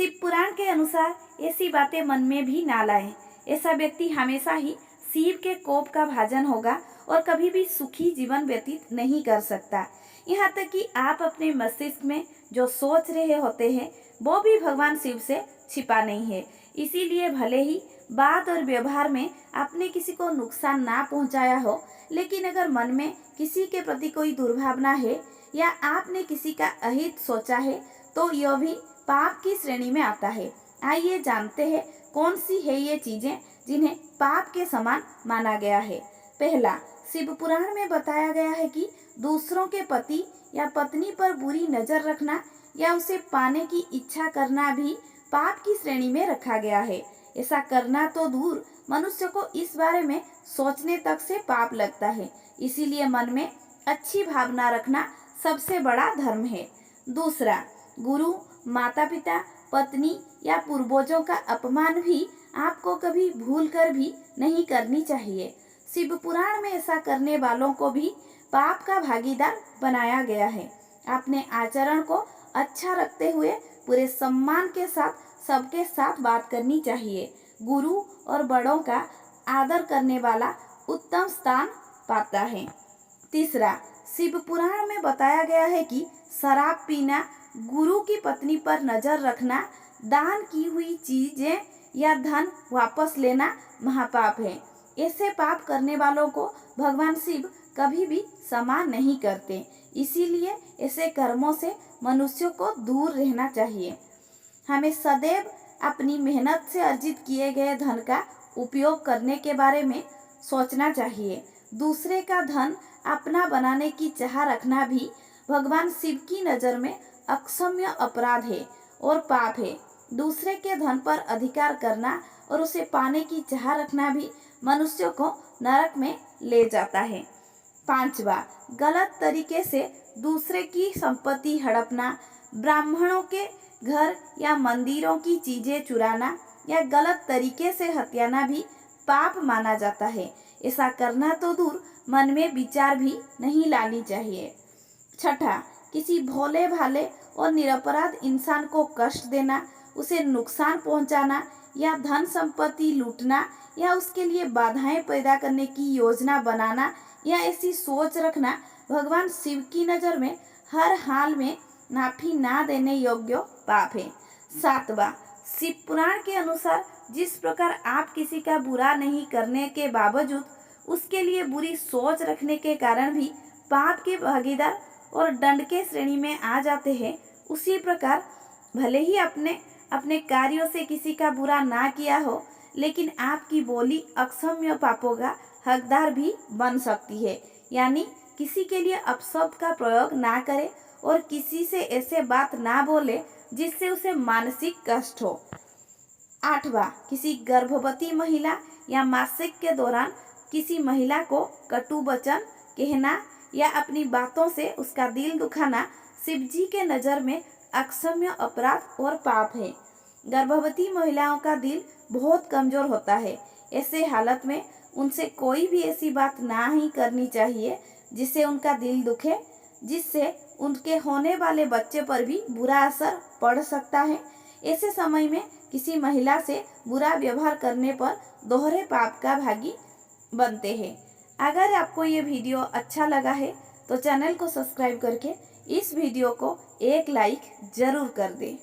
शिव पुराण के अनुसार ऐसी बातें मन में भी ना लाएं। ऐसा व्यक्ति हमेशा ही शिव के कोप का भाजन होगा और कभी भी सुखी जीवन व्यतीत नहीं कर सकता। यहाँ तक कि आप अपने मस्तिष्क में जो सोच रहे होते हैं वो भी भगवान शिव से छिपा नहीं है। इसीलिए भले ही बात और व्यवहार में आपने किसी को नुकसान ना पहुंचाया हो, लेकिन अगर मन में किसी के प्रति कोई दुर्भावना है या आपने किसी का अहित सोचा है तो यह भी पाप की श्रेणी में आता है। आइए जानते हैं कौन सी है ये चीजें जिन्हें पाप के समान माना गया है। पहला, शिव पुराण में बताया गया है कि दूसरों के पति या पत्नी पर बुरी नजर रखना या उसे पाने की इच्छा करना भी पाप की श्रेणी में रखा गया है। ऐसा करना तो दूर, मनुष्य को इस बारे में सोचने तक से पाप लगता है। इसीलिए मन में अच्छी भावना रखना सबसे बड़ा धर्म है। दूसरा, गुरु, माता पिता, पत्नी या पूर्वजों का अपमान भी आपको कभी भूल कर भी नहीं करनी चाहिए। शिव पुराण में ऐसा करने वालों को भी पाप का भागीदार बनाया गया है। अपने आचरण को अच्छा रखते हुए पूरे सम्मान के साथ सबके साथ बात करनी चाहिए। गुरु और बड़ों का आदर करने वाला उत्तम स्थान पाता है। तीसरा, शिव पुराण में बताया गया है कि शराब पीना, गुरु की पत्नी पर नजर रखना, दान की हुई चीजें या धन वापस लेना महापाप है। ऐसे पाप करने वालों को भगवान शिव कभी भी क्षमा नहीं करते। इसीलिए ऐसे कर्मों से मनुष्यों को दूर रहना चाहिए। हमें सदैव अपनी मेहनत से अर्जित किए गए धन का उपयोग करने के बारे में सोचना चाहिए। दूसरे का धन अपना बनाने की चाह रखना भी भगवान शिव की नज़र में अक्षम्य अपराध है और पाप है। दूसरे के धन पर अधिकार करना और उसे पाने की चाह रखना भी मनुष्य को नरक में ले जाता है। पांचवा, गलत तरीके से दूसरे की संपत्ति हड़पना, ब्राह्मणों के घर या मंदिरों की चीजें चुराना या गलत तरीके से हत्याना भी पाप माना जाता है। ऐसा करना तो दूर, मन में विचार भी नहीं लानी चाहिए। छठा, किसी भोले भाले और निरपराध इंसान को कष्ट देना, उसे नुकसान पहुंचाना या धन संपत्ति लूटना या उसके लिए बाधाएं पैदा करने की योजना बनाना या ऐसी सोच रखना भगवान शिव की नज़र में हर हाल में माफी ना देने योग्य पाप है। सातवां, शिव पुराण के अनुसार जिस प्रकार आप किसी का बुरा नहीं करने के बावजूद उसके लिए बुरी सोच रखने के कारण भी पाप के भागीदार और दंड के श्रेणी में आ जाते हैं, उसी प्रकार भले ही अपने कार्यों से किसी का बुरा ना किया हो, लेकिन आपकी बोली अक्षम्य पापों का हकदार भी बन सकती है। यानी किसी के लिए अपशब्द का प्रयोग ना करे और किसी से ऐसे बात ना बोले जिससे उसे मानसिक कष्ट हो। आठवां, किसी गर्भवती महिला या मासिक के दौरान किसी महिला को कटु वचन कहना या अपनी बातों से उसका दिल दुखाना शिव जी के नज़र में अक्षम्य अपराध और पाप है। गर्भवती महिलाओं का दिल बहुत कमजोर होता है। ऐसे हालत में उनसे कोई भी ऐसी बात ना ही करनी चाहिए जिससे उनका दिल दुखे, जिससे उनके होने वाले बच्चे पर भी बुरा असर पड़ सकता है। ऐसे समय में किसी महिला से बुरा व्यवहार करने पर दोहरे पाप का भागी बनते हैं। अगर आपको ये वीडियो अच्छा लगा है तो चैनल को सब्सक्राइब करके इस वीडियो को एक लाइक जरूर कर दें।